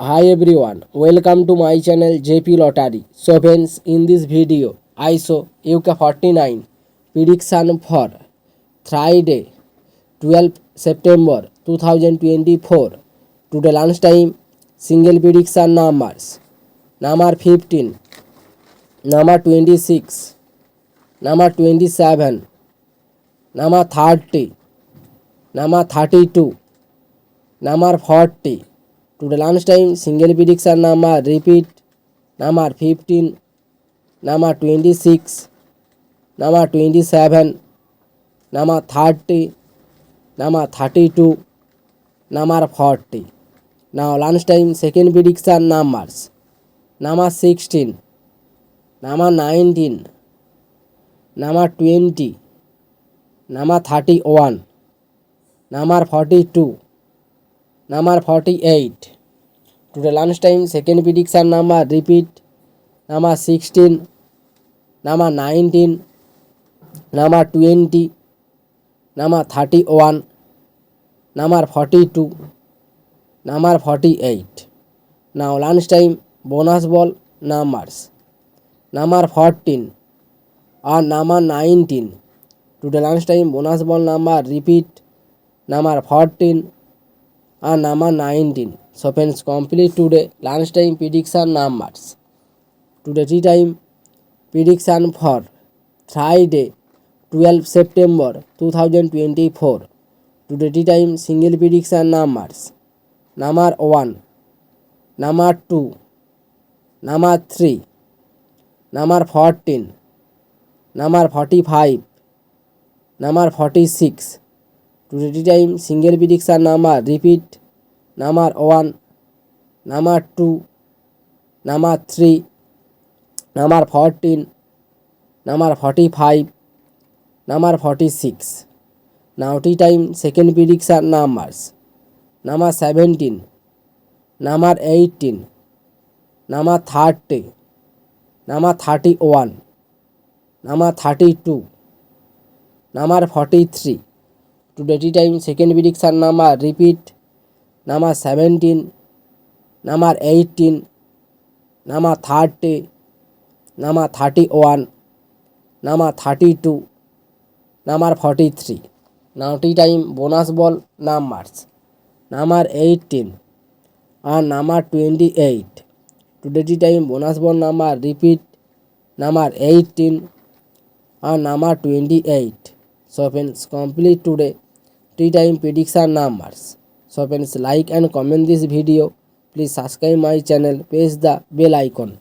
Hi everyone, welcome to my channel JP Lottery. So friends, in this video, I show UK 49 prediction for Friday 12 September 2024. Today lunchtime, single prediction numbers. Number 15, number 26, number 27, number 30, number 32, number 40. Today lunchtime, single prediction number repeat. Number 15, number 26, number 27, number 30, number 32, number 40. Now lunchtime second prediction numbers. Number 16, number 19, number 20, number 31, number 42, number 48. Today lunchtime second prediction number repeat. Number 16, number 19, number 20, number 31, number 42, number 48. Now lunchtime bonus ball numbers. Number 14 or number 19. Today lunchtime bonus ball number repeat. Number 14 or number 19. So friends, complete today lunchtime prediction numbers. Today tea time prediction for Friday 12 September 2024. Today tea time single prediction numbers. Number 1, number 2, number 3, number 14, number 45, number 46. Today tea time single prediction number repeat. Number 1, number 2, number 3, number 14, number 45, number 46. Now tea time second prediction numbers. Number 17, number 18, number 30, number 31, number 32, number 43. Today tea time second prediction number repeat. Number 17, number 18, number 30, number 31, number 32, number 43. Now tea time bonus ball numbers. Number 18 and number 28. Today tea time bonus ball number repeat. Number 18 and number 28. So friends, complete today tea time prediction numbers. So friends, like and comment this video. Please subscribe my channel, press the bell icon.